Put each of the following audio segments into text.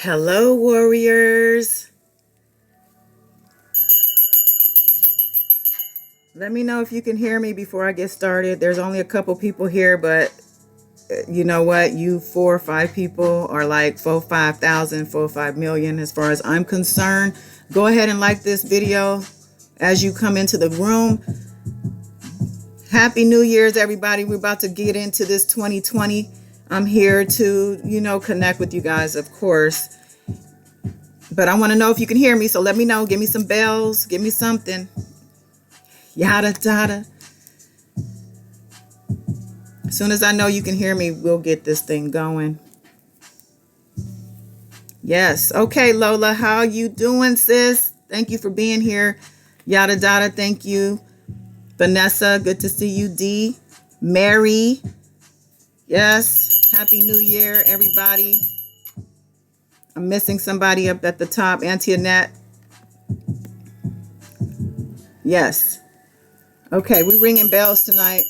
Hello, warriors. Let me know if you can hear me before I get started. There's only a couple people here, but you know what? You 4 or 5 people are like 5,000, 5 million as far as I'm concerned. Go ahead and like this video as you come into the room. Happy New Year's, everybody. We're about to get into this 2020. I'm here to, connect with you guys, of course. But I want to know if you can hear me, so let me know. Give me some bells. Give me something. Yada, yada. As soon as I know you can hear me, we'll get this thing going. Yes. Okay, Lola, how you doing, sis? Thank you for being here. Yada, yada. Thank you. Vanessa, good to see you. D. Mary. Yes. Happy New Year, everybody. I'm missing somebody up at the top. Auntie Annette. Yes. Okay, we're ringing bells tonight.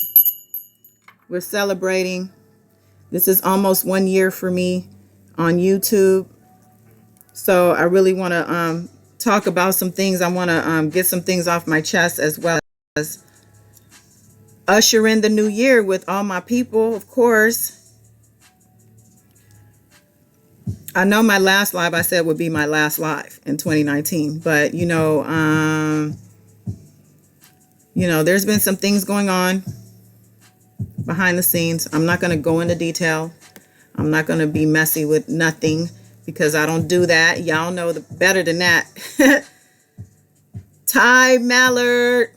We're celebrating. This is almost 1 year for me on YouTube. So I really want to talk about some things. I want to get some things off my chest, as well as usher in the new year with all my people, of course. I know my last live I said would be my last live in 2019, but there's been some things going on behind the scenes. I'm not going to go into detail. I'm not going to be messy with nothing because I don't do that. Y'all know better than that. Ty Mallard.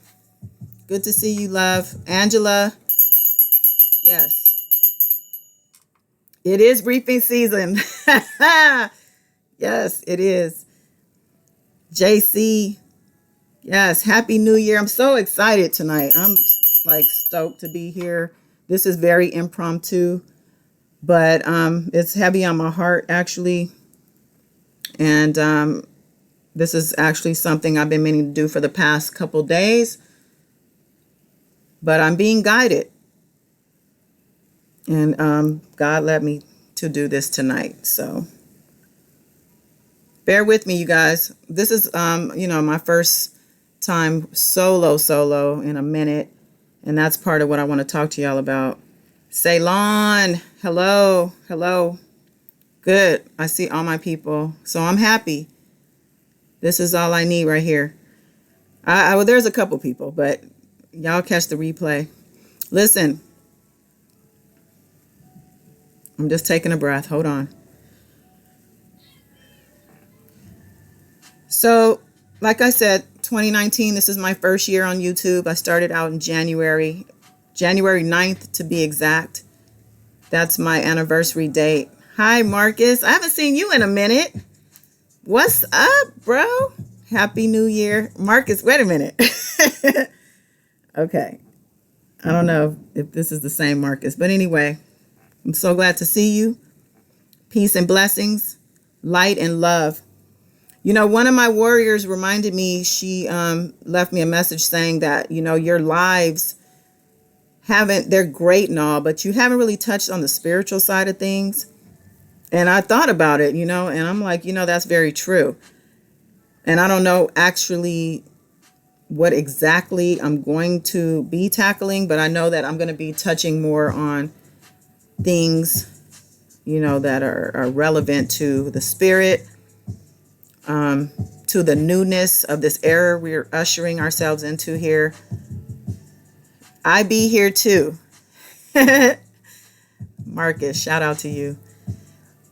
Good to see you, love. Angela. Yes. It is reaping season. Yes, it is. JC. Yes, Happy New Year. I'm so excited tonight. I'm like stoked to be here. This is very impromptu, but it's heavy on my heart, actually. And this is actually something I've been meaning to do for the past couple days, but I'm being guided. And God led me to do this tonight. So bear with me, you guys. This is, my first time solo in a minute. And that's part of what I want to talk to y'all about. Ceylon, hello. Good. I see all my people. So I'm happy. This is all I need right here. Well, there's a couple people, but y'all catch the replay. Listen. I'm just taking a breath. Hold on. So, like I said, 2019, this is my first year on YouTube. I started out in January 9th to be exact. That's my anniversary date. Hi, Marcus. I haven't seen you in a minute. What's up, bro? Happy New Year. Marcus, wait a minute. Okay. I don't know if this is the same Marcus, but anyway. I'm so glad to see you. Peace and blessings, light and love. One of my warriors reminded me, she left me a message saying that, your lives they're great and all, but you haven't really touched on the spiritual side of things. And I thought about it, and I'm like, that's very true. And I don't know actually what exactly I'm going to be tackling, but I know that I'm going to be touching more on things, that are relevant to the spirit, to the newness of this era we're ushering ourselves into here. I be here too. Marcus, shout out to you.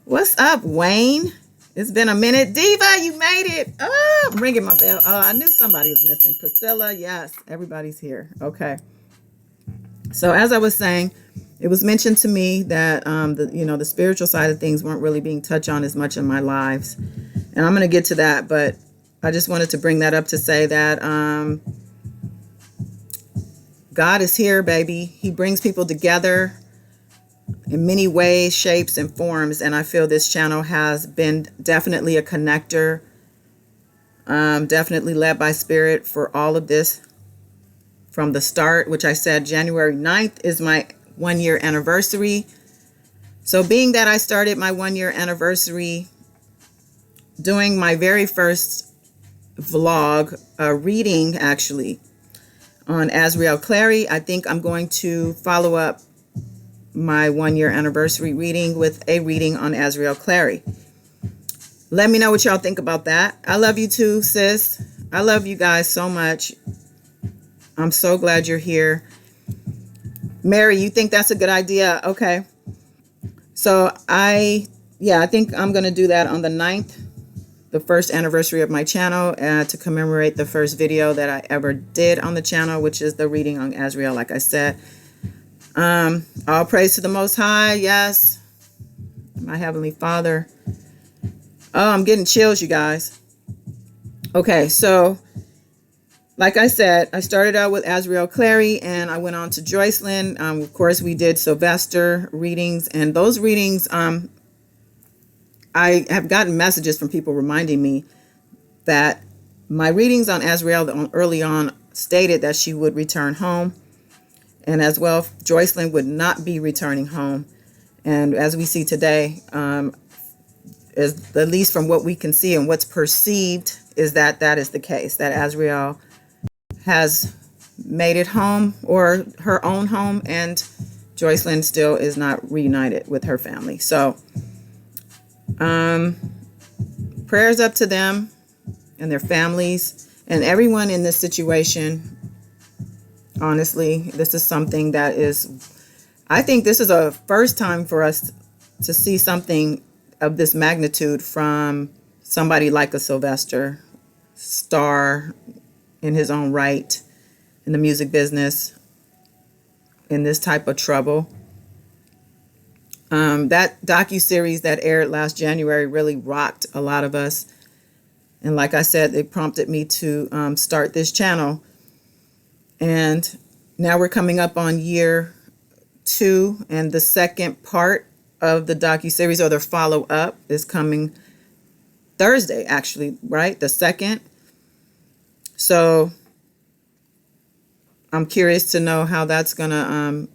What's up, Wayne? It's been a minute. Diva, you made it. Oh, I'm ringing my bell. Oh, I knew somebody was missing. Priscilla, yes, everybody's here. Okay. So as I was saying, it was mentioned to me that the spiritual side of things weren't really being touched on as much in my lives. And I'm going to get to that, but I just wanted to bring that up to say that God is here, baby. He brings people together in many ways, shapes, and forms. And I feel this channel has been definitely a connector, definitely led by spirit for all of this from the start, which I said January 9th is my 1 year anniversary. So being that I started my 1 year anniversary doing my very first vlog, reading actually, on Azriel Clary. I think I'm going to follow up my 1-year anniversary reading with a reading on Azriel Clary. Let me know what y'all think about that. I love you too, sis. I love you guys so much. I'm so glad you're here. Mary, you think that's a good idea? Okay. So I think I'm going to do that on the 9th, the first anniversary of my channel, to commemorate the first video that I ever did on the channel, which is the reading on Azriel, like I said. All praise to the Most High. Yes. My Heavenly Father. Oh, I'm getting chills, you guys. Okay, so like I said, I started out with Azriel Clary and I went on to Joycelyn. Of course, we did Sylvester readings, and those readings, I have gotten messages from people reminding me that my readings on Azriel early on stated that she would return home, and as well, Joycelyn would not be returning home. And as we see today, at least from what we can see and what's perceived, is that that is the case, that Azriel has made it home, or her own home, and Joycelyn still is not reunited with her family. So prayers up to them and their families and everyone in this situation. Honestly, this is something that I think this is a first time for us to see something of this magnitude from somebody like a Sylvester, star in his own right in the music business, in this type of trouble. That docuseries that aired last January really rocked a lot of us. And like I said, it prompted me to start this channel. And now we're coming up on year 2, and the second part of the docuseries, or the follow-up, is coming Thursday, actually, right? The 2nd. So I'm curious to know how that's going to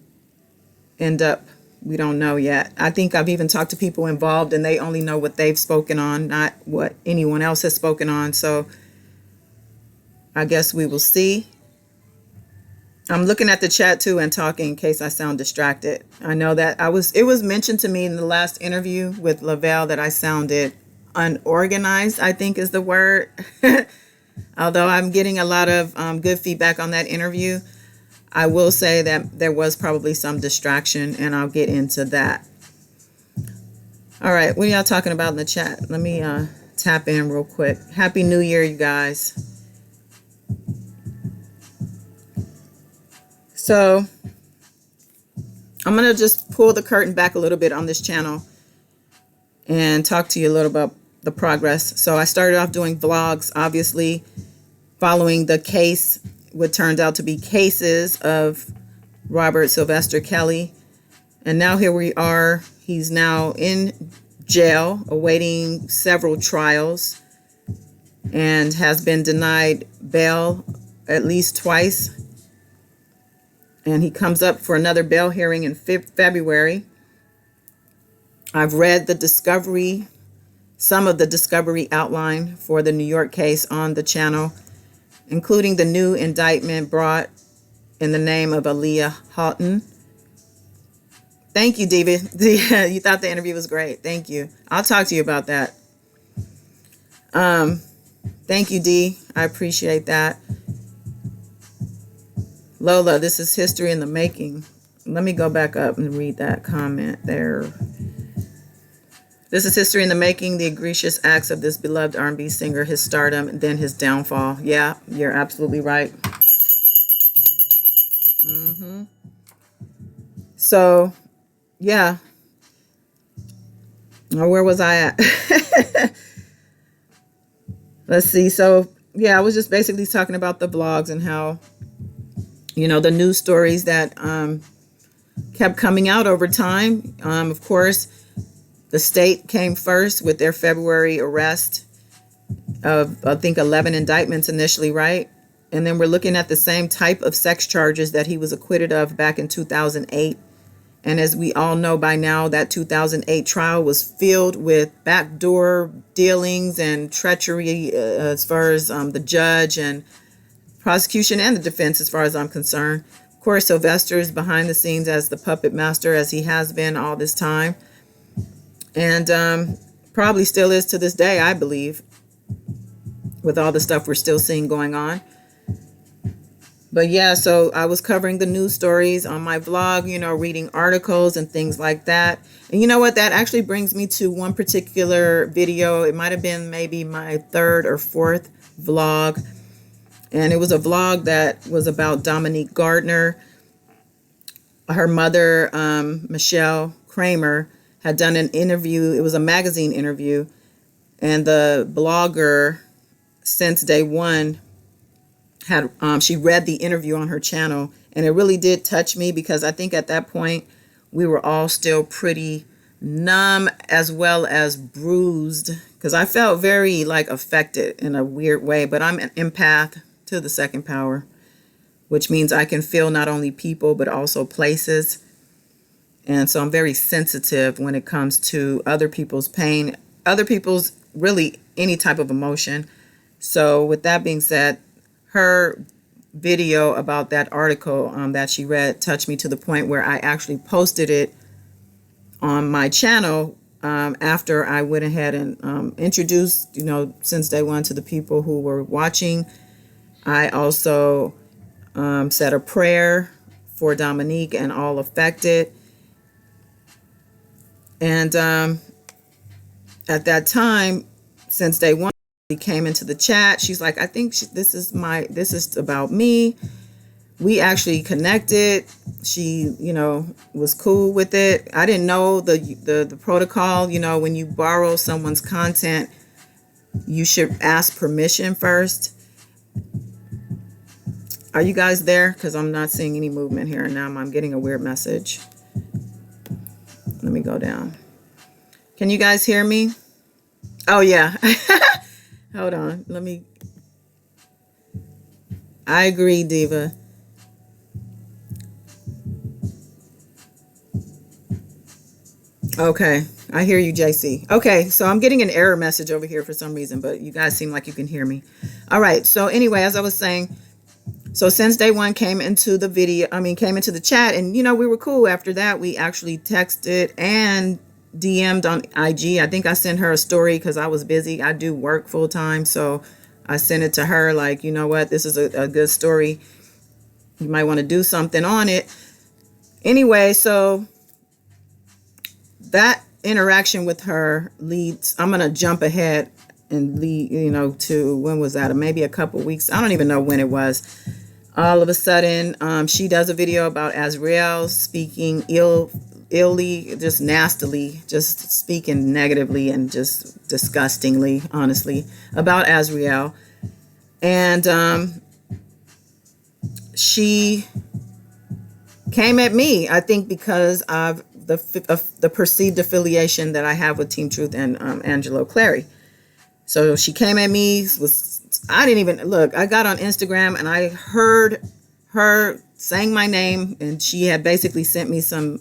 end up. We don't know yet. I think I've even talked to people involved, and they only know what they've spoken on, not what anyone else has spoken on. So I guess we will see. I'm looking at the chat too and talking in case I sound distracted. I know that it was mentioned to me in the last interview with Lavelle that I sounded unorganized, I think is the word. Although I'm getting a lot of good feedback on that interview, I will say that there was probably some distraction, and I'll get into that. All right, what are y'all talking about in the chat? Let me tap in real quick. Happy New Year, you guys. So I'm going to just pull the curtain back a little bit on this channel and talk to you a little about the progress. So I started off doing vlogs, obviously, following the case, what turned out to be cases of Robert Sylvester Kelly. And now here we are. He's now in jail awaiting several trials and has been denied bail at least twice. And he comes up for another bail hearing in February. I've read the discovery, some of the discovery outline for the New York case on the channel, including the new indictment brought in the name of Aaliyah Houghton. Thank you, David. You thought the interview was great. Thank you. I'll talk to you about that. Thank you, Dee. I appreciate that. Lola, this is history in the making. Let me go back up and read that comment there. This is history in the making, the egregious acts of this beloved R&B singer, his stardom, and then his downfall. Yeah, you're absolutely right. So, yeah. Where was I at? Let's see. So, yeah, I was just basically talking about the vlogs and how, you know, the news stories that kept coming out over time. Of course, the state came first with their February arrest of, I think, 11 indictments initially, right? And then we're looking at the same type of sex charges that he was acquitted of back in 2008 And as we all know by now, that 2008 trial was filled with backdoor dealings and treachery as far as the judge and prosecution and the defense, as far as I'm concerned. Of course, Sylvester is behind the scenes as the puppet master, as he has been all this time. And probably still is to this day, I believe, with all the stuff we're still seeing going on. But yeah, so I was covering the news stories on my vlog, reading articles and things like that. And you know what? That actually brings me to one particular video. It might have been maybe my third or fourth vlog. And it was a vlog that was about Dominique Gardner. Her mother, Michelle Kramer, had done an interview. It was a magazine interview. And the blogger, Since Day One, had she read the interview on her channel, and it really did touch me, because I think at that point we were all still pretty numb as well as bruised, because I felt very affected in a weird way. But I'm an empath to the second power, which means I can feel not only people but also places. And so I'm very sensitive when it comes to other people's pain, other people's really any type of emotion. So with that being said, her video about that article that she read touched me to the point where I actually posted it on my channel after I went ahead and introduced, Since Day One to the people who were watching. I also said a prayer for Dominique and all affected. And at that time, Since Day One, she came into the chat. She's like, I think this is about me. We actually connected. She, was cool with it. I didn't know the protocol. When you borrow someone's content, you should ask permission first. Are you guys there? Because I'm not seeing any movement here. And now I'm getting a weird message. Let me go down. Can you guys hear me? Oh, yeah. Hold on. I agree, Diva. Okay. I hear you, JC. Okay. So I'm getting an error message over here for some reason, but you guys seem like you can hear me. All right. So anyway, as I was saying, so Since Day One came into came into the chat, and, we were cool. After that, we actually texted and DM'd on IG. I think I sent her a story because I was busy. I do work full time. So I sent it to her like, you know what, this is a good story. You might want to do something on it. Anyway, so that interaction with her leads, I'm going to jump ahead and lead, to when was that? Maybe a couple weeks. I don't even know when it was. All of a sudden, she does a video about Azrael speaking illy, just nastily, just speaking negatively and just disgustingly, honestly, about Azrael. And she came at me, I think, because of the perceived affiliation that I have with Team Truth and Angelo Clary. So she came at me. I didn't even look. I got on Instagram and I heard her saying my name, and she had basically sent me some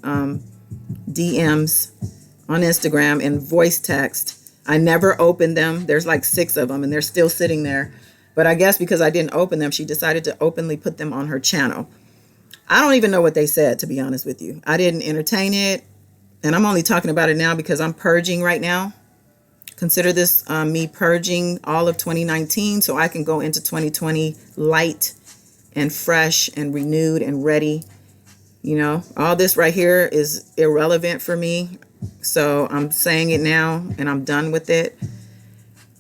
DMs on Instagram in voice text. I never opened them. There's like 6 of them, and they're still sitting there. But I guess because I didn't open them, she decided to openly put them on her channel. I don't even know what they said, to be honest with you. I didn't entertain it, and I'm only talking about it now because I'm purging right now. Consider this me purging all of 2019 so I can go into 2020 light and fresh and renewed and ready. All this right here is irrelevant for me. So I'm saying it now and I'm done with it.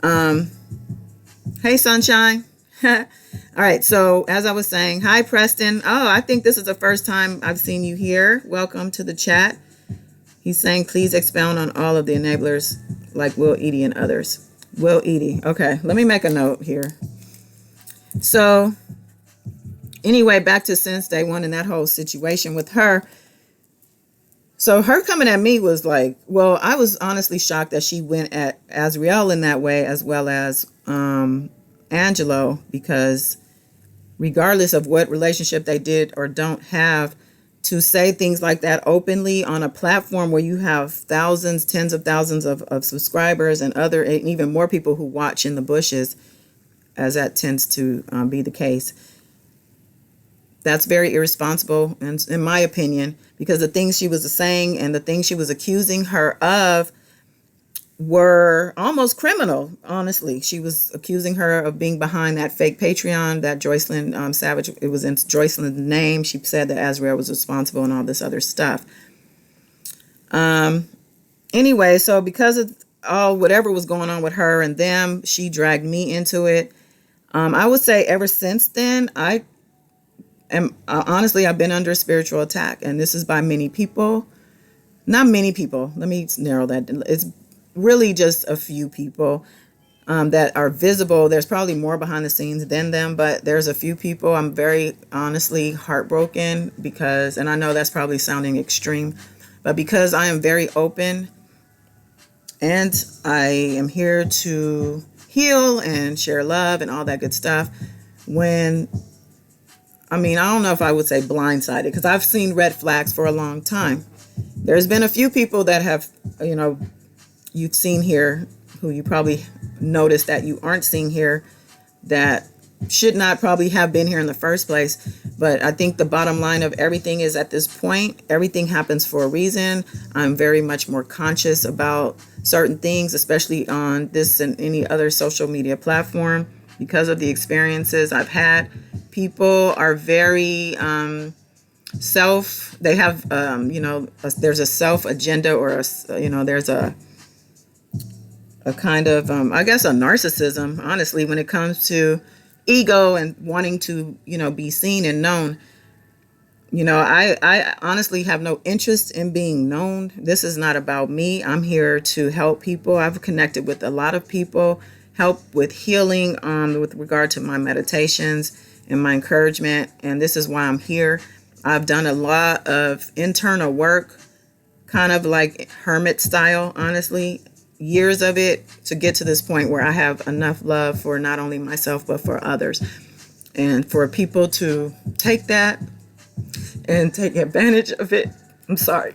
Hey, sunshine. All right. So as I was saying, hi, Preston. Oh, I think this is the first time I've seen you here. Welcome to the chat. He's saying, please expound on all of the enablers like Will Edie and others. Will Edie. Okay. Let me make a note here. So anyway, back to Since Day One and that whole situation with her. So her coming at me was like, well, I was honestly shocked that she went at Azrael in that way, as well as Angelo, because regardless of what relationship they did or don't have, to say things like that openly on a platform where you have thousands, tens of thousands of subscribers and and even more people who watch in the bushes, as that tends to be the case. That's very irresponsible, and in my opinion, because the things she was saying and the things she was accusing her of were almost criminal, honestly. She was accusing her of being behind that fake Patreon, that Joycelyn Savage, it was in Joycelyn's name. She said that Azrael was responsible and all this other stuff. Anyway, so because of whatever was going on with her and them, she dragged me into it. I would say ever since then, honestly, I've been under a spiritual attack, and this is by many people. Not many people. Let me narrow that. It's really just a few people that are visible. There's probably more behind the scenes than them, but there's a few people. I'm very honestly heartbroken because, and I know that's probably sounding extreme, but because I am very open and I am here to heal and share love and all that good stuff. I don't know if I would say blindsided, because I've seen red flags for a long time. There's been a few people that have, you've seen here, who you probably noticed that you aren't seeing here, that should not probably have been here in the first place. But I think the bottom line of everything is, at this point, everything happens for a reason. I'm very much more conscious about certain things, especially on this and any other social media platform, because of the experiences I've had. People are very they have, there's a self agenda, or there's a kind of, I guess, a narcissism, honestly, when it comes to ego and wanting to, be seen and known. I honestly have no interest in being known. This is not about me. I'm here to help people. I've connected with a lot of people, help with healing with regard to my meditations and my encouragement. And this is why I'm here. I've done a lot of internal work, kind of like hermit style, honestly, years of it, to get to this point where I have enough love for not only myself, but for others. And for people to take that and take advantage of it, I'm sorry.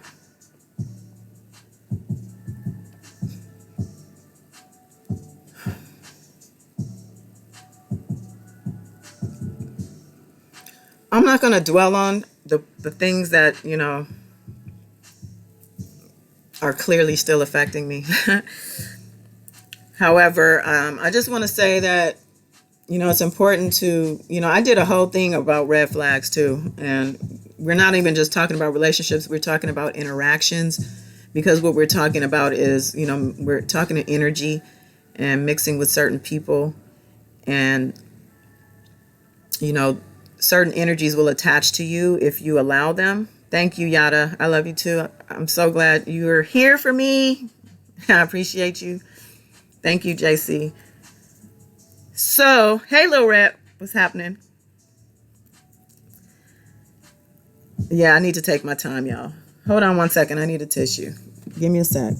I'm not going to dwell on the things that, are clearly still affecting me. However, I just want to say that, it's important to, I did a whole thing about red flags too. And we're not even just talking about relationships. We're talking about interactions, because what we're talking about is, we're talking to energy and mixing with certain people, and, certain energies will attach to you if you allow them. Thank you, Yada. I love you too. I'm so glad you're here for me. I appreciate you. Thank you, JC. So, hey, Lil Rep, what's happening? Yeah, I need to take my time, y'all. Hold on one second. I need a tissue. Give me a sec.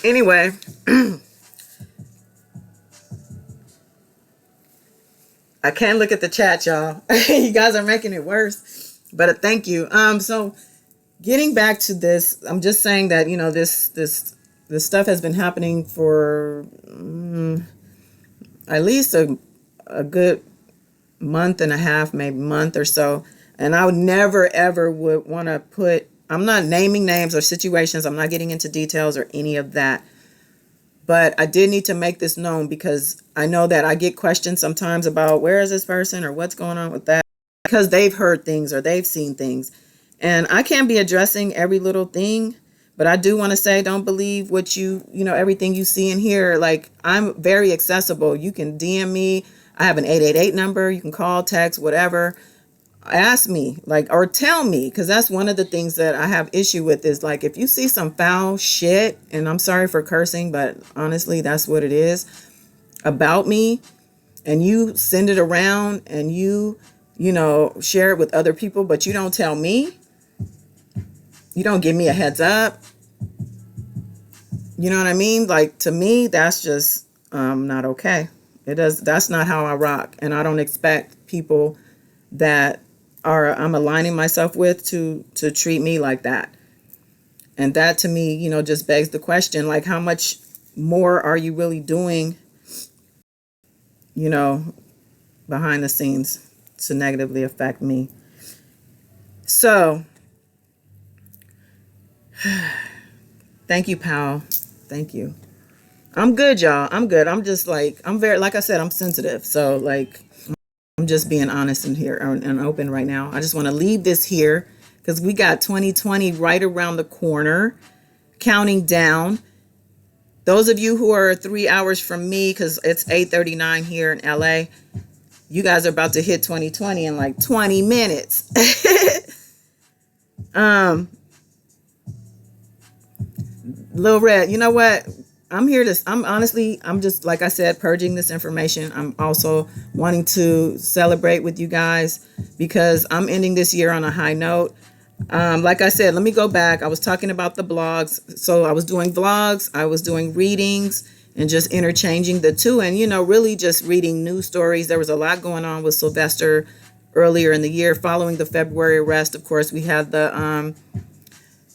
Anyway, I can't look at the chat, y'all. You guys are making it worse. But thank you. So getting back to this, I'm just saying that, this stuff has been happening for at least a good month and a half, maybe month or so. And I would never, ever would want to I'm not naming names or situations. I'm not getting into details or any of that. But I did need to make this known, because I know that I get questions sometimes about where is this person or what's going on with that, because they've heard things or they've seen things. And I can't be addressing every little thing, but I do want to say, don't believe what everything you see and hear. Like, I'm very accessible. You can DM me. I have an 888 number. You can call, text, whatever. Ask me, or tell me, because that's one of the things that I have issue with, is like, if you see some foul shit, and I'm sorry for cursing, but honestly, that's what it is, about me, and you send it around and you share it with other people, but you don't tell me, You don't give me a heads up. You know what I mean? Like, to me, that's just not okay. That's not how I rock. And I don't expect people that I'm aligning myself with to treat me like that. And that, to me, just begs the question, like, how much more are you really doing, you know, behind the scenes to negatively affect me? So, thank you, pal. Thank you. I'm good, y'all. I'm good. I'm just like, I'm very, like I said, I'm sensitive. So, like, I'm just being honest in here and open right now. I just want to leave this here because we got 2020 right around the corner, counting down. Those of you who are 3 hours from me, because it's 8:39 here in LA, you guys are about to hit 2020 in like 20 minutes. Lil Red, you know what? I'm just, like I said, purging this information. I'm also wanting to celebrate with you guys because I'm ending this year on a high note. Like I said, let me go back. I was talking about the blogs. So I was doing vlogs, I was doing readings, and just interchanging the two, and, really just reading news stories. There was a lot going on with Sylvester earlier in the year. Following the February arrest, of course, we had the,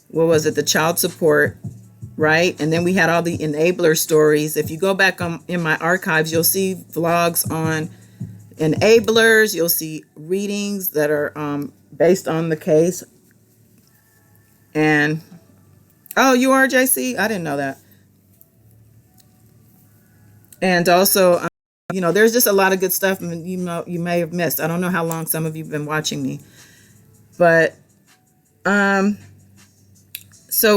what was it? The child support, right? And then we had all the enabler stories. If you go back in my archives, you'll see vlogs on enablers. You'll see readings that are based on the case. And, oh, you are, JC? I didn't know that. And also, there's just a lot of good stuff you may have missed. I don't know how long some of you have been watching me. But, so,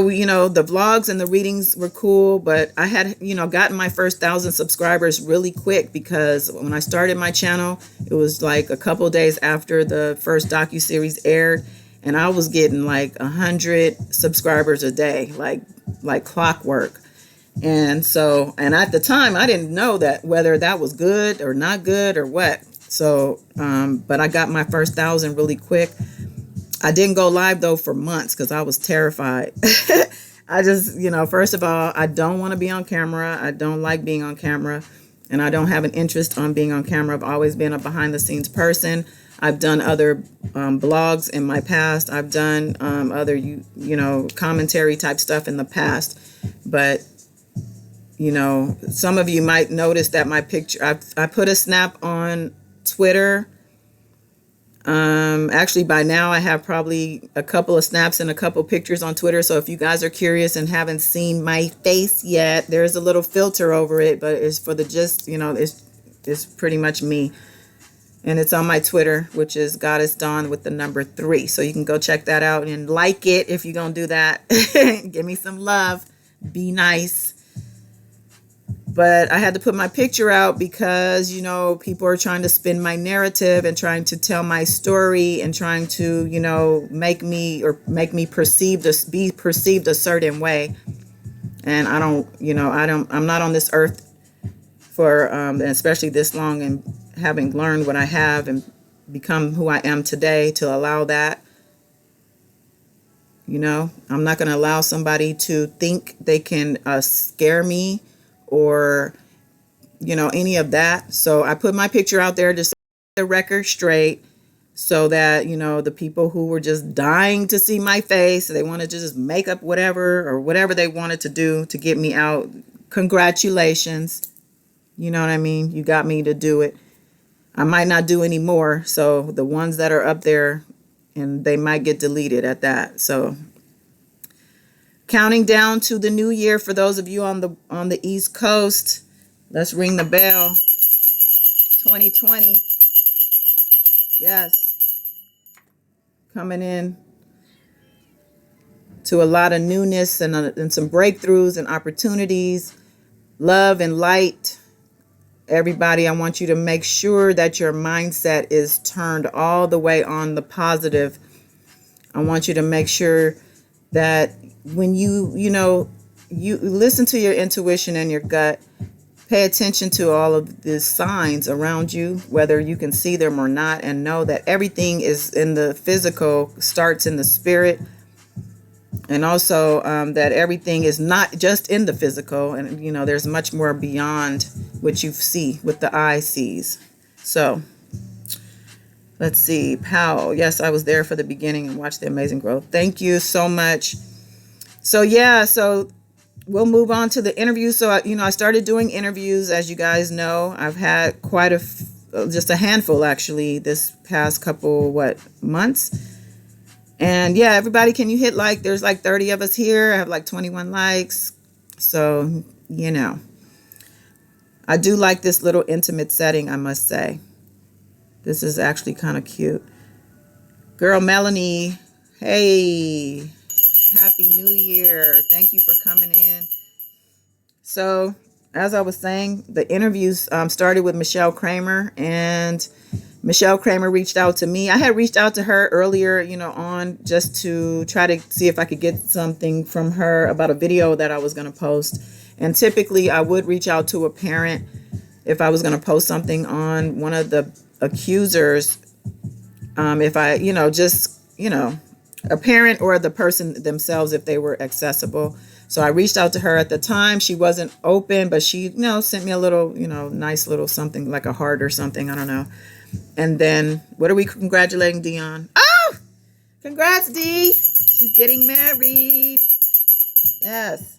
the vlogs and the readings were cool, but I had, gotten my first 1,000 subscribers really quick because when I started my channel, it was like a couple of days after the first docuseries aired, and I was getting like 100 subscribers a day, like clockwork. And so, and at the time, I didn't know that whether that was good or not good or what. So, but I got my first 1,000 really quick. I didn't go live though for months because I was terrified. I just, first of all, I don't want to be on camera. I don't like being on camera, and I don't have an interest on being on camera. I've always been a behind the scenes person. I've done other blogs in my past. I've done other, commentary type stuff in the past. But, some of you might notice that my picture, I put a snap on Twitter. Actually, by now I have probably a couple of snaps and a couple pictures on Twitter. So if you guys are curious and haven't seen my face yet, there's a little filter over it, but it's for the gist, it's pretty much me. And it's on my Twitter, which is Goddess Dawn with the number 3. So you can go check that out and like it if you're going to do that. Give me some love. Be nice. But I had to put my picture out because, people are trying to spin my narrative and trying to tell my story and trying to, make me be perceived a certain way. And I'm not on this earth for, especially this long, and having learned what I have and become who I am today, to allow that. I'm not going to allow somebody to think they can scare me or, any of that. So I put my picture out there to set the record straight so that, the people who were just dying to see my face, they wanted to just make up whatever they wanted to do to get me out. Congratulations. You know what I mean? You got me to do it. I might not do any more. So the ones that are up there, and they might get deleted at that. So counting down to the new year for those of you on the East Coast. Let's ring the bell. 2020. Yes. Coming in to a lot of newness and some breakthroughs and opportunities. Love and light. Everybody, I want you to make sure that your mindset is turned all the way on the positive. I want you to make sure that when you listen to your intuition and your gut, pay attention to all of the signs around you, whether you can see them or not, and know that everything is in the physical, starts in the spirit. And also that everything is not just in the physical, and there's much more beyond what you see, what the eye sees. So let's see, Powell. Yes, I was there for the beginning and watched the amazing growth. Thank you so much. So yeah, so we'll move on to the interview. So I started doing interviews. As you guys know, I've had quite just a handful actually this past couple months. And yeah, everybody, can you hit like? There's like 30 of us here. I have like 21 likes. So, I do like this little intimate setting, I must say. This is actually kind of cute. Girl Melanie, hey, Happy New Year. Thank you for coming in. So, as I was saying, the interviews started with Michelle Kramer, and Michelle Kramer reached out to me. I had reached out to her earlier, on just to try to see if I could get something from her about a video that I was going to post. And typically I would reach out to a parent if I was going to post something on one of the accusers. If I, a parent or the person themselves, if they were accessible. So I reached out to her at the time. She wasn't open, but she, sent me a little, nice little something like a heart or something. I don't know. And then, what are we congratulating Dion? Oh, congrats, D. She's getting married. Yes.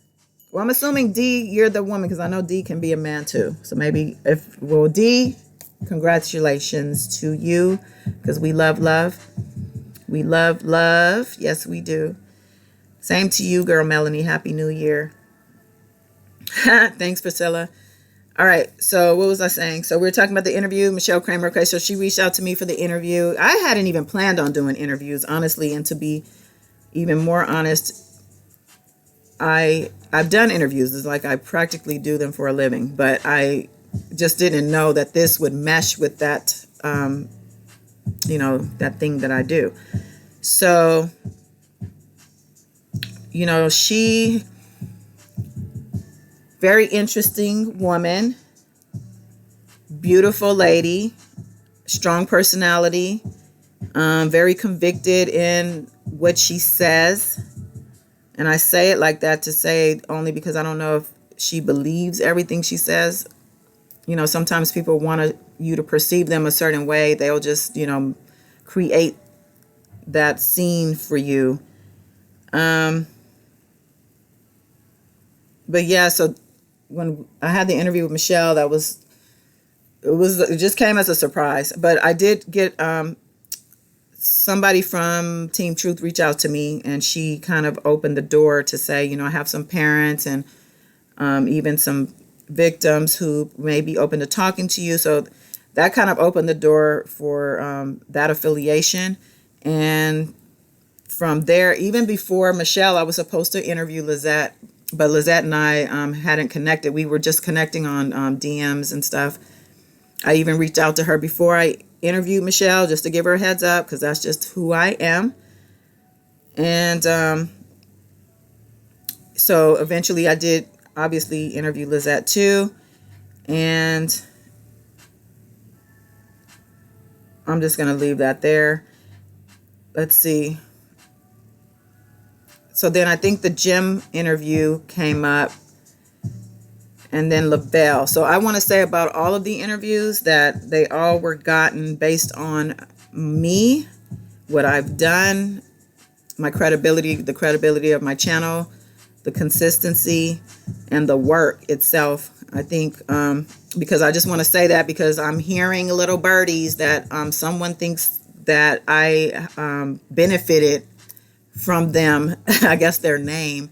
Well, I'm assuming D, you're the woman, because I know D can be a man too. So maybe D, congratulations to you, because we love love. We love love. Yes, we do. Same to you, girl Melanie. Happy New Year. Thanks, Priscilla. All right. So what was I saying? So we were talking about the interview, Michelle Kramer. Okay. So she reached out to me for the interview. I hadn't even planned on doing interviews, honestly. And to be even more honest, I've done interviews. It's like I practically do them for a living, but I just didn't know that this would mesh with that, that thing that I do. So, she, very interesting woman, beautiful lady, strong personality, very convicted in what she says. And I say it like that to say only because I don't know if she believes everything she says. Sometimes people want you to perceive them a certain way. They'll just, create that scene for you. But yeah, so when I had the interview with Michelle, it just came as a surprise. But I did get somebody from Team Truth reach out to me, and she kind of opened the door to say, I have some parents and even some victims who may be open to talking to you. So that kind of opened the door for that affiliation. And from there, even before Michelle, I was supposed to interview Lizette, but Lizette and I hadn't connected. We were just connecting on DMs and stuff. I even reached out to her before I interviewed Michelle, just to give her a heads up, because that's just who I am. And so eventually I did obviously interview Lizette too. And I'm just going to leave that there. Let's see. So then I think the Jim interview came up, and then LaBelle. So I want to say about all of the interviews that they all were gotten based on me, what I've done, my credibility, the credibility of my channel, the consistency, and the work itself. I think because I just want to say that because I'm hearing little birdies that someone thinks that I benefited from them, I guess their name,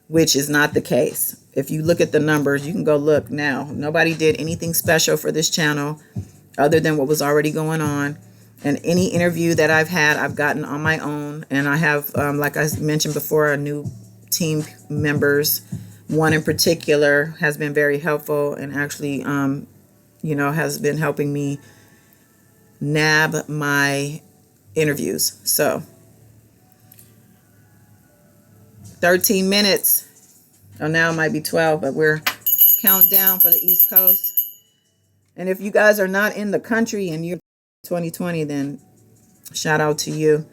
which is not the case. If you look at the numbers, you can go look now. Nobody did anything special for this channel other than what was already going on. And any interview that I've had, I've gotten on my own. And I have, like I mentioned before, a new team members. One in particular has been very helpful and actually, has been helping me nab my interviews. So 13 minutes. Oh, now it might be 12, but we're counting down for the East Coast. And if you guys are not in the country and you're 2020, then shout out to you.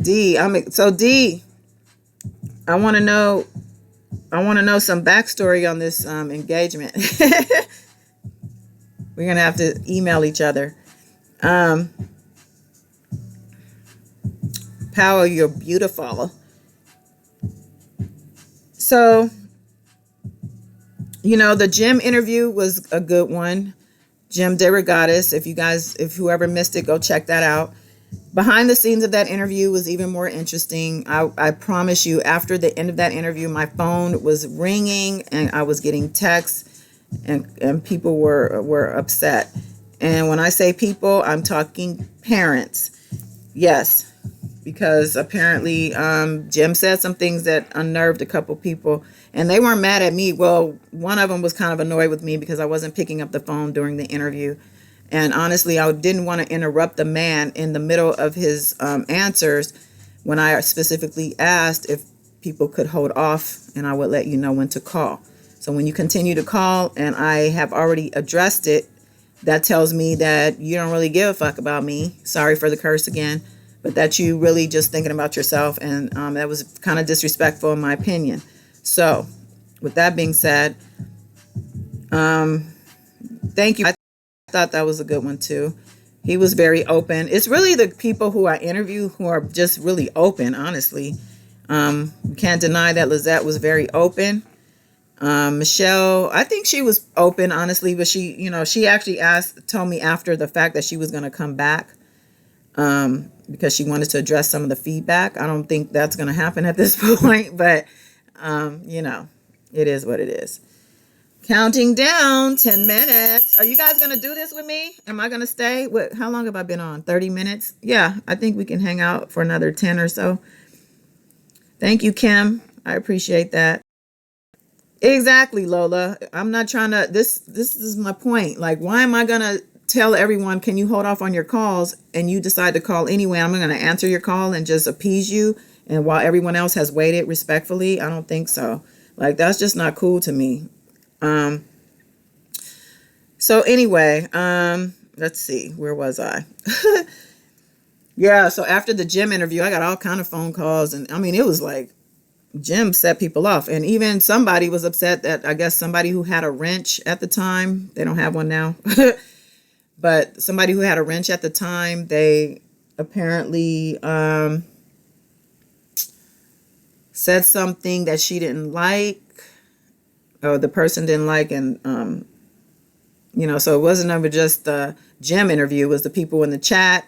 D. I want to know. I want to know some backstory on this engagement. We're gonna have to email each other. Um, Power, you're beautiful. So, the Jim interview was a good one. Jim DeRogatis. If whoever missed it, go check that out. Behind the scenes of that interview was even more interesting. I promise you, after the end of that interview, my phone was ringing and I was getting texts, and people were upset. And when I say people, I'm talking parents. Yes, because apparently Jim said some things that unnerved a couple people, and they weren't mad at me. Well, one of them was kind of annoyed with me because I wasn't picking up the phone during the interview. And honestly, I didn't want to interrupt the man in the middle of his answers when I specifically asked if people could hold off, and I would let you know when to call. So when you continue to call and I have already addressed it, that tells me that you don't really give a fuck about me. Sorry for the curse again, but that you really just thinking about yourself. And that was kind of disrespectful in my opinion. So with that being said, thank you. I thought that was a good one too. He was very open. It's really the people who I interview who are just really open, honestly. Can't deny that Lizette was very open. Michelle, I think she was open, honestly, but she actually told me after the fact that she was going to come back because she wanted to address some of the feedback. I don't think that's going to happen at this point, but, it is what it is. Counting down 10 minutes. Are you guys going to do this with me? Am I going to stay? How long have I been on? 30 minutes? Yeah, I think we can hang out for another 10 or so. Thank you, Kim. I appreciate that. Exactly, Lola. I'm not trying to, this is my point. Like, why am I going to tell everyone, can you hold off on your calls, and you decide to call anyway? I'm going to answer your call and just appease you. And while everyone else has waited respectfully, I don't think so. Like, that's just not cool to me. So anyway, let's see, where was I? Yeah. So after the Jim interview, I got all kind of phone calls, and I mean, it was like, Jim set people off. And even somebody was upset that, I guess, somebody who had a wrench at the time, they don't have one now, but somebody who had a wrench at the time, they apparently said something that she didn't like, or the person didn't like. And, so it wasn't over just the Jim interview, it was the people in the chat.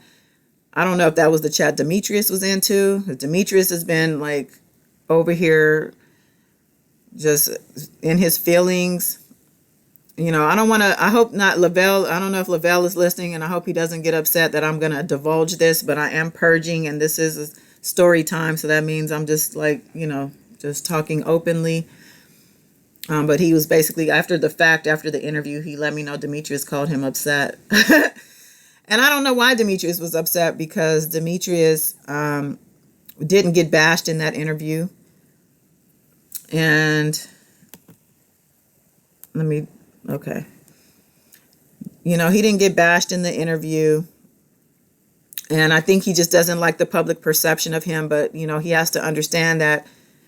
I don't know if that was the chat Demetrius was into. Demetrius has been like over here just in his feelings. I hope not Lavelle. I don't know if Lavelle is listening, and I hope he doesn't get upset that I'm going to divulge this, but I am purging, and this is a story time. So that means I'm just like, just talking openly. But he was basically, after the interview, he let me know Demetrius called him upset. And I don't know why Demetrius was upset, because Demetrius didn't get bashed in that interview. And okay. He didn't get bashed in the interview. And I think he just doesn't like the public perception of him. But, he has to understand that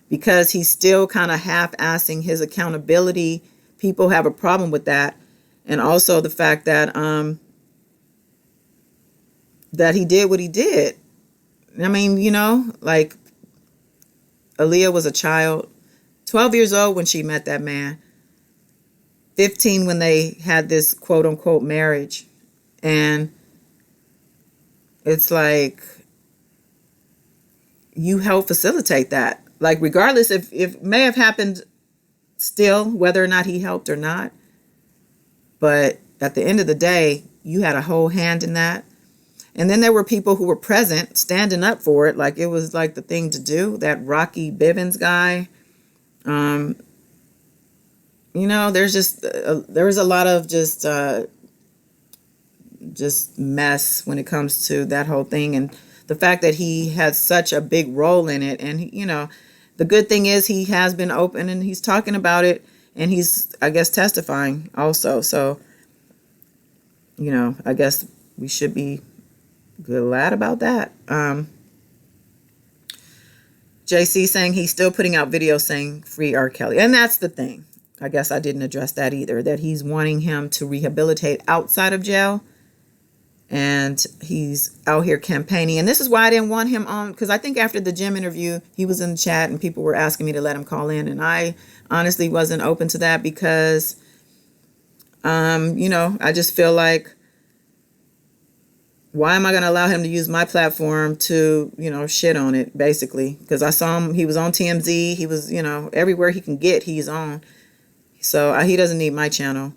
because he's still kind of half-assing his accountability, people have a problem with that. And also the fact that that he did what he did. I mean, like, Aaliyah was a child, 12 years old when she met that man, 15 when they had this quote unquote marriage. And it's like, you help facilitate that. Like, regardless if it may have happened still, whether or not he helped or not. But at the end of the day, you had a whole hand in that. And then there were people who were present, standing up for it, like it was like the thing to do. That Rocky Bivens guy, there's just there was a lot of just mess when it comes to that whole thing, and the fact that he had such a big role in it. And the good thing is he has been open and he's talking about it, and he's, I guess, testifying also. So I guess we should be glad about that. JC saying he's still putting out videos saying free R. Kelly. And that's the thing. I guess I didn't address that either, that he's wanting him to rehabilitate outside of jail. And he's out here campaigning. And this is why I didn't want him on, because I think after the gym interview, he was in the chat and people were asking me to let him call in. And I honestly wasn't open to that because, I just feel like, why am I going to allow him to use my platform to, shit on it, basically? Because I saw him, he was on TMZ. He was, everywhere he can get, he's on. So he doesn't need my channel.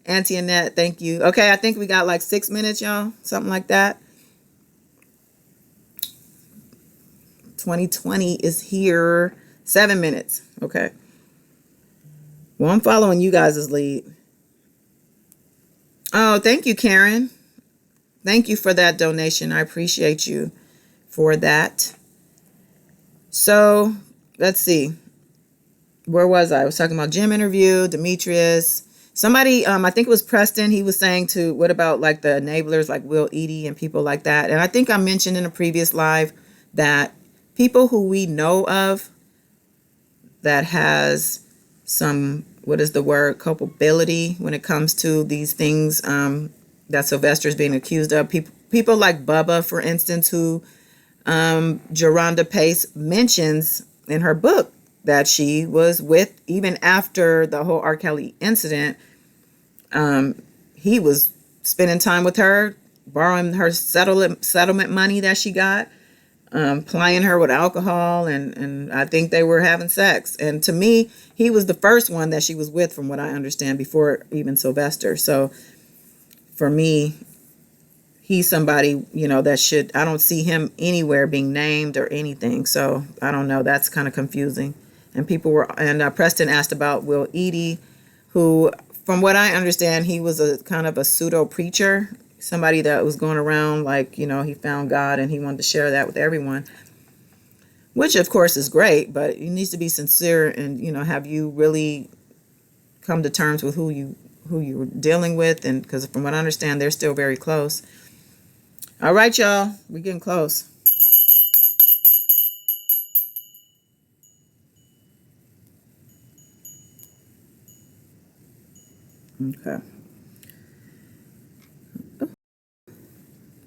Auntie Annette, thank you. Okay, I think we got like 6 minutes, y'all. Something like that. 2020 is here. 7 minutes. Okay. Well, I'm following you guys' lead. Oh, thank you, Karen. Thank you for that donation. I appreciate you for that. So, let's see. Where was I? I was talking about gym interview, Demetrius. Somebody, I think it was Preston, he was saying what about like the enablers like Will Eady and people like that? And I think I mentioned in a previous live that people who we know of that has some, what is the word, culpability when it comes to these things that Sylvester is being accused of. People like Bubba, for instance, who Geronda Pace mentions in her book that she was with even after the whole R. Kelly incident. He was spending time with her, borrowing her settlement money that she got, plying her with alcohol, and I think they were having sex. And to me, he was the first one that she was with, from what I understand, before even Sylvester. So for me, he's somebody, that should, I don't see him anywhere being named or anything. So I don't know. That's kind of confusing. And Preston asked about Will Eady, who, from what I understand, he was a kind of a pseudo preacher, somebody that was going around like, he found God and he wanted to share that with everyone, which of course is great, but he needs to be sincere and, have you really come to terms with who you're dealing with? And because from what I understand, they're still very close. All right, y'all, we're getting close. Okay.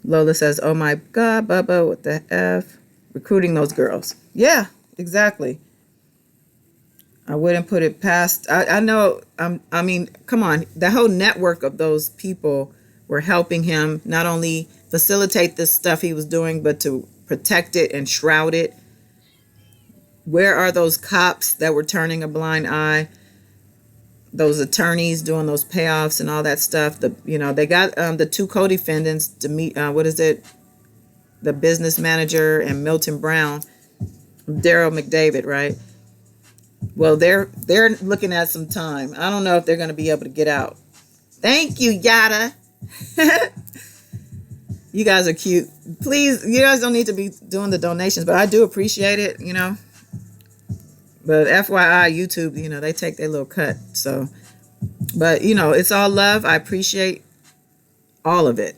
Lola says, oh my God, Bubba, what the F? Recruiting those girls. Yeah, exactly. I wouldn't put it past. I know, I mean, come on. The whole network of those people were helping him not only facilitate this stuff he was doing, but to protect it and shroud it. Where are those cops that were turning a blind eye? Those attorneys doing those payoffs and all that stuff. They got the two co-defendants to meet. What is it? The business manager and Milton Brown, Daryl McDavid, right? Well, they're looking at some time. I don't know if they're going to be able to get out. Thank you, Yada. You guys are cute. Please, you guys don't need to be doing the donations, but I do appreciate it. But FYI, YouTube, they take their little cut. So, but, it's all love. I appreciate all of it.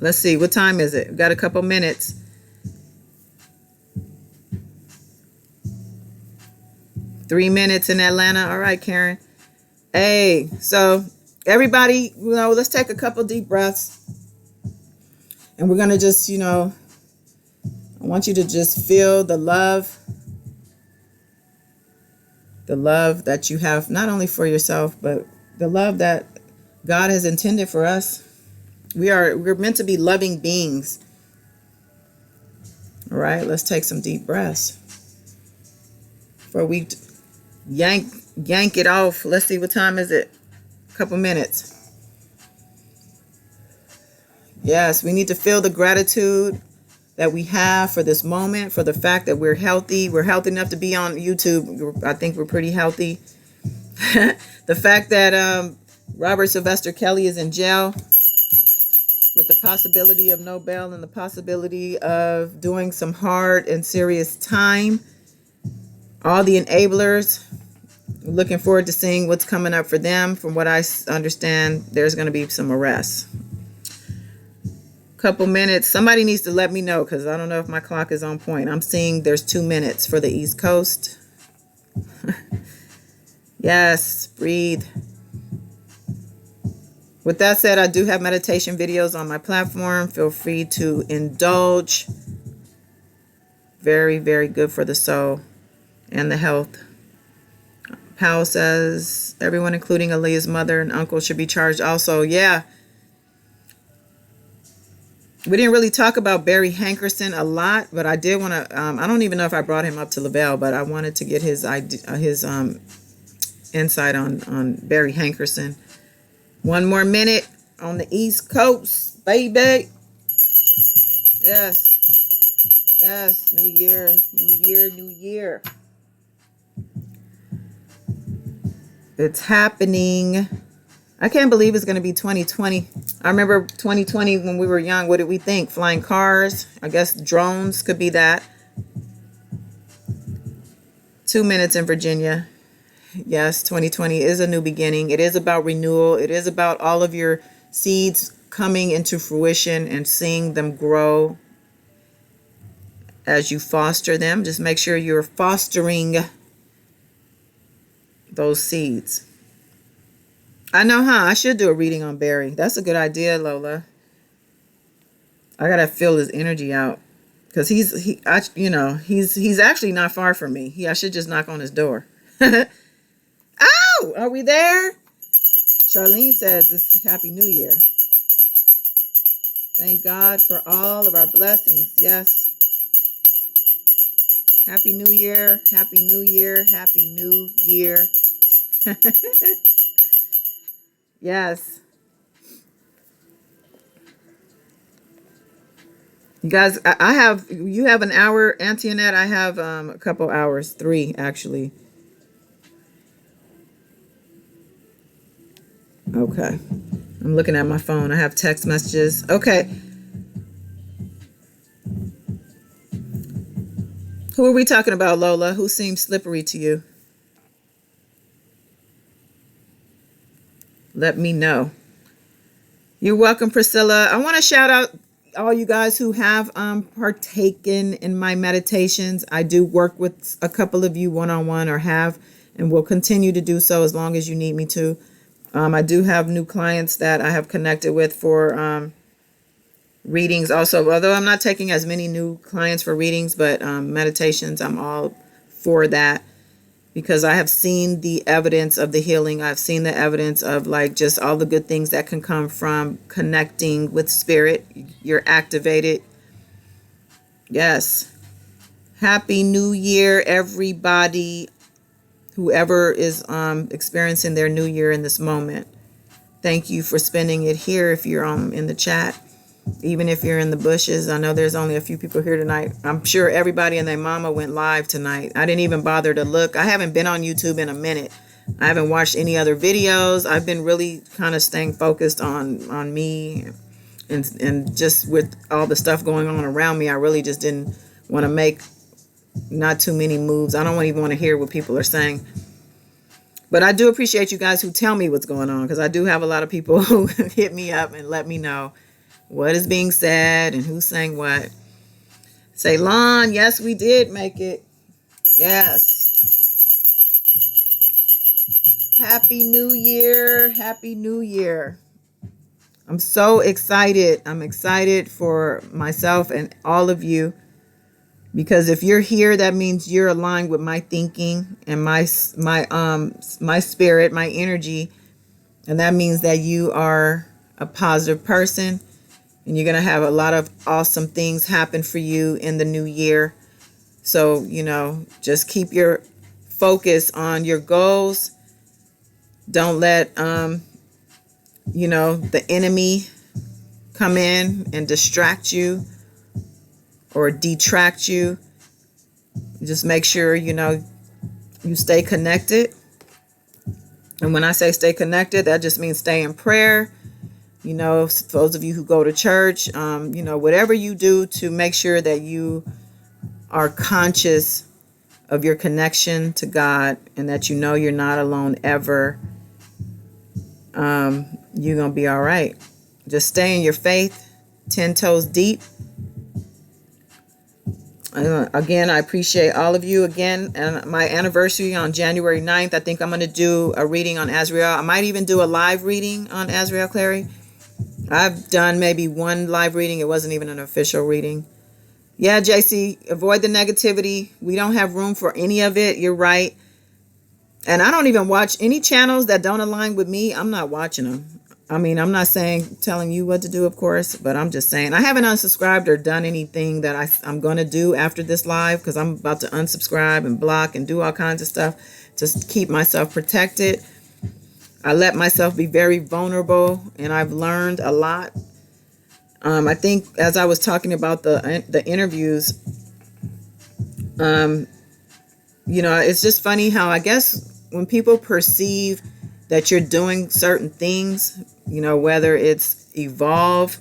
Let's see. What time is it? We've got a couple minutes. Three minutes in Atlanta. All right, Karen. Hey, so everybody, let's take a couple deep breaths. And we're going to just, I want you to just feel the love that you have, not only for yourself, but the love that God has intended for us. We're meant to be loving beings. All right, let's take some deep breaths before we yank it off. Let's see, what time is it? A couple minutes. Yes, we need to feel the gratitude that we have for this moment, for the fact that we're healthy. We're healthy enough to be on YouTube. I think we're pretty healthy. The fact that Robert Sylvester Kelly is in jail with the possibility of no bail and the possibility of doing some hard and serious time. All the enablers, looking forward to seeing what's coming up for them. From what I understand, there's going to be some arrests. couple minutes. Somebody needs to let me know because I don't know if my clock is on point. I'm seeing there's 2 minutes for the East Coast. Yes, breathe. With that said, I do have meditation videos on my platform. Feel free to indulge. Very, very good for the soul and the health. Powell says, everyone, including Aaliyah's mother and uncle, should be charged also. Yeah. We didn't really talk about Barry Hankerson a lot, but I did want to, I don't even know if I brought him up to Lavelle, but I wanted to get his insight on Barry Hankerson. 1 more minute on the East Coast, baby. Yes. Yes. New year, new year, new year. It's happening. I can't believe it's going to be 2020. I remember 2020 when we were young. What did we think? Flying cars? I guess drones could be that. 2 minutes in Virginia. Yes, 2020 is a new beginning. It is about renewal. It is about all of your seeds coming into fruition and seeing them grow as you foster them. Just make sure you're fostering those seeds. I know, huh? I should do a reading on Barry. That's a good idea, Lola. I gotta feel his energy out because he's actually not far from me. I should just knock on his door. Oh, are we there? Charlene says it's Happy New Year. Thank God for all of our blessings. Yes. Happy New Year. Happy New Year. Happy New Year. Yes. You guys, you have an hour, Auntie Annette. I have a couple hours, 3 actually. Okay. I'm looking at my phone. I have text messages. Okay. Who are we talking about, Lola? Who seems slippery to you? Let me know. You're welcome, Priscilla. I want to shout out all you guys who have partaken in my meditations. I do work with a couple of you one-on-one, or have, and will continue to do so as long as you need me to. I do have new clients that I have connected with for readings also, although I'm not taking as many new clients for readings, but meditations, I'm all for that because I have seen the evidence of the healing. I've seen the evidence of like just all the good things that can come from connecting with spirit. You're activated. Yes. Happy New Year, everybody. Whoever is experiencing their new year in this moment. Thank you for spending it here if you're in the chat. Even if you're in the bushes. I know there's only a few people here tonight. I'm sure everybody and their mama went live tonight. I didn't even bother to look. I haven't been on YouTube in a minute. I haven't watched any other videos. I've been really kind of staying focused on me. And just with all the stuff going on around me, I really just didn't want to make not too many moves. I don't even want to hear what people are saying. But I do appreciate you guys who tell me what's going on, because I do have a lot of people who hit me up and let me know what is being said and who's saying what. Ceylon, yes, we did make it. Yes. Happy New Year. Happy New Year. I'm so excited. I'm excited for myself and all of you. Because if you're here, that means you're aligned with my thinking and my spirit, my energy. And that means that you are a positive person. And you're going to have a lot of awesome things happen for you in the new year. So, just keep your focus on your goals. Don't let, the enemy come in and distract you or detract you. Just make sure, you stay connected. And when I say stay connected, that just means stay in prayer. Those of you who go to church, whatever you do to make sure that you are conscious of your connection to God and that you're not alone ever, you're going to be all right. Just stay in your faith. 10 toes deep. Again, I appreciate all of you again. And my anniversary on January 9th, I think I'm going to do a reading on Azrael. I might even do a live reading on Azrael Clary. I've done maybe one live reading. It wasn't even an official reading. Yeah, JC, avoid the negativity. We don't have room for any of it. You're right. And I don't even watch any channels that don't align with me. I'm not watching them. I mean, I'm not telling you what to do, of course, but I'm just saying I haven't unsubscribed or done anything that I'm going to do after this live, because I'm about to unsubscribe and block and do all kinds of stuff to keep myself protected. I let myself be very vulnerable, and I've learned a lot. I think as I was talking about the interviews, it's just funny how I guess when people perceive that you're doing certain things, whether it's evolve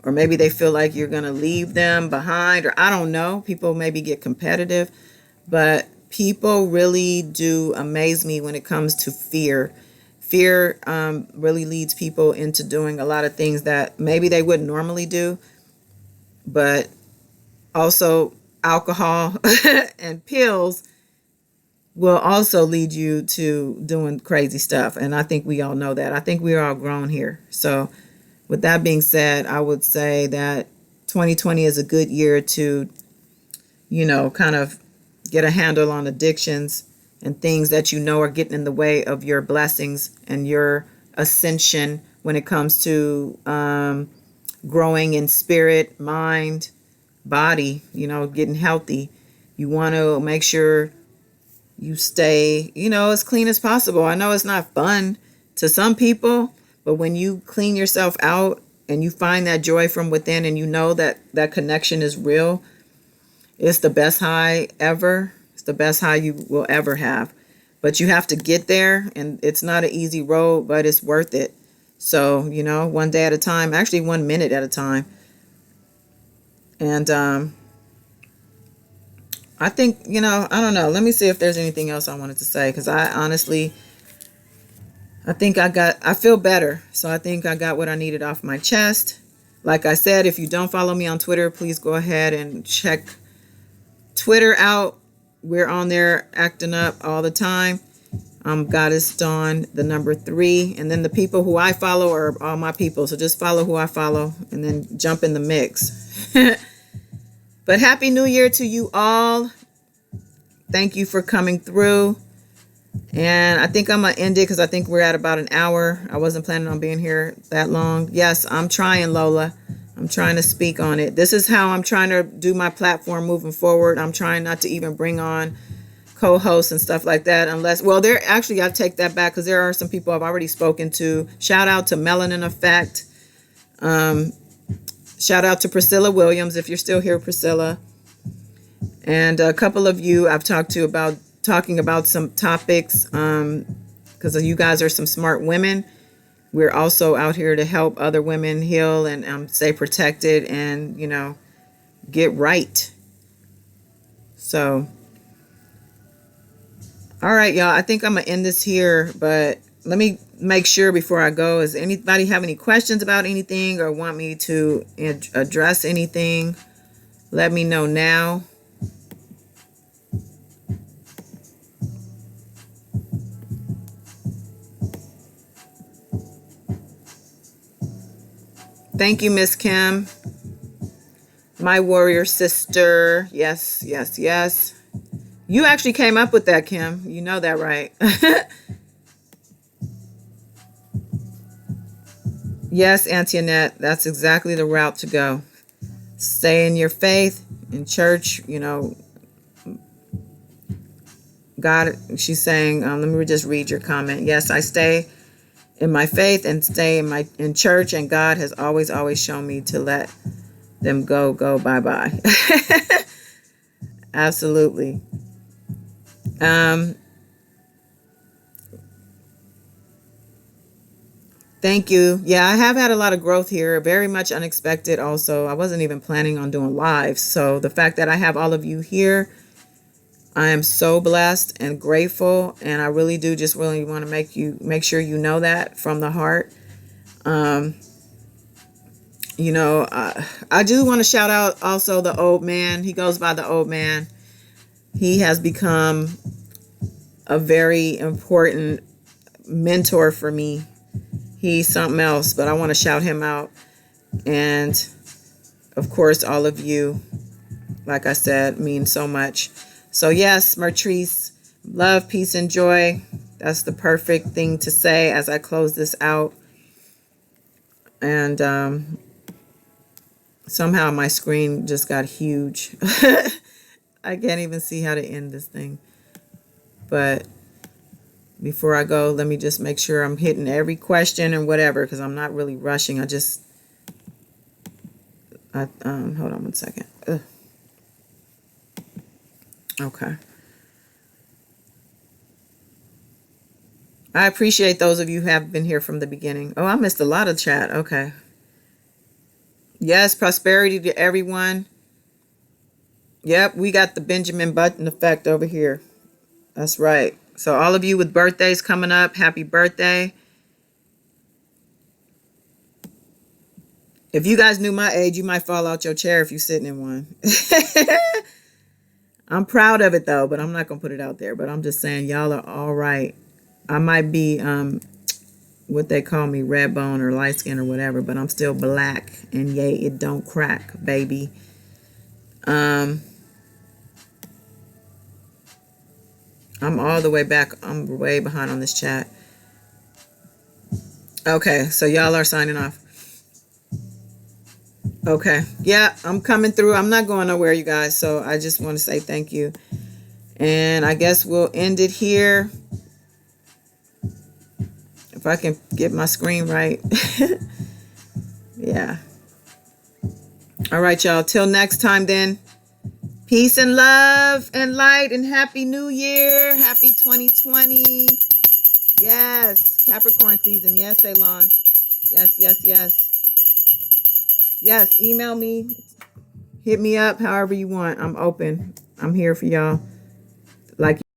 or maybe they feel like you're going to leave them behind, or I don't know, people maybe get competitive, but people really do amaze me when it comes to fear. Fear really leads people into doing a lot of things that maybe they wouldn't normally do, but also alcohol and pills will also lead you to doing crazy stuff. And I think we all know that. I think we're all grown here. So with that being said, I would say that 2020 is a good year to, kind of get a handle on addictions and things that are getting in the way of your blessings and your ascension when it comes to growing in spirit, mind, body, getting healthy. You want to make sure you stay, as clean as possible. I know it's not fun to some people, but when you clean yourself out and you find that joy from within and that connection is real, it's the best high ever. It's the best high you will ever have. But you have to get there, and it's not an easy road, but it's worth it. So, one day at a time, actually 1 minute at a time. And I think, I don't know. Let me see if there's anything else I wanted to say, because I think I feel better. So I think I got what I needed off my chest. Like I said, if you don't follow me on Twitter, please go ahead and check Twitter out. We're on there acting up all the time. Goddess Dawn, the number 3. And then the people who I follow are all my people. So just follow who I follow and then jump in the mix. But Happy New Year to you all. Thank you for coming through. And I think I'm going to end it because I think we're at about an hour. I wasn't planning on being here that long. Yes, I'm trying, Lola. I'm trying to speak on it. This is how I'm trying to do my platform moving forward. I'm trying not to even bring on co-hosts and stuff like that unless, well, I take that back because there are some people I've already spoken to. Shout out to Melanin Effect. Shout out to Priscilla Williams, if you're still here, Priscilla. And a couple of you I've talked to about talking about some topics because you guys are some smart women. We're also out here to help other women heal and stay protected and, get right. So, all right, y'all. I think I'm going to end this here, but let me make sure before I go, does anybody have any questions about anything or want me to address anything? Let me know now. Thank you, Miss Kim. My warrior sister. Yes, yes, yes. You actually came up with that, Kim. You know that, right? Yes, Antoinette, that's exactly the route to go. Stay in your faith, in church, God, she's saying, let me just read your comment. Yes, I stay in my faith and stay in church, and God has always shown me to let them go, bye-bye. Absolutely. Thank you. Yeah, I have had a lot of growth here. Very much unexpected also. I wasn't even planning on doing lives. So the fact that I have all of you here, I am so blessed and grateful. And I really do just really want to make sure you know that from the heart. You know, I do want to shout out also the old man. He goes by the old man. He has become a very important mentor for me. He's something else, but I want to shout him out. And of course, all of you, like I said, mean so much. So yes, Mertrice, love, peace, and joy. That's the perfect thing to say as I close this out. And somehow my screen just got huge. I can't even see how to end this thing. But before I go, let me just make sure I'm hitting every question and whatever, because I'm not really rushing. Hold on one second. Ugh. Okay. I appreciate those of you who have been here from the beginning. Oh, I missed a lot of chat. Okay. Yes, prosperity to everyone. Yep, we got the Benjamin Button effect over here. That's right. So all of you with birthdays coming up, happy birthday. If you guys knew my age, you might fall out your chair if you're sitting in one. I'm proud of it though, but I'm not going to put it out there. But I'm just saying y'all are all right. I might be what they call me, red bone or light skin or whatever, but I'm still black, and yay, it don't crack, baby. I'm all the way back. I'm way behind on this chat. Okay, so y'all are signing off. Okay, yeah, I'm coming through. I'm not going nowhere, you guys, so I just want to say thank you. And I guess we'll end it here. If I can get my screen right. Yeah. All right, y'all. Till next time then. Peace and love and light and happy new year. Happy 2020. Yes. Capricorn season. Yes, Ceylon. Yes, yes, yes. Yes, email me. Hit me up however you want. I'm open. I'm here for y'all. Like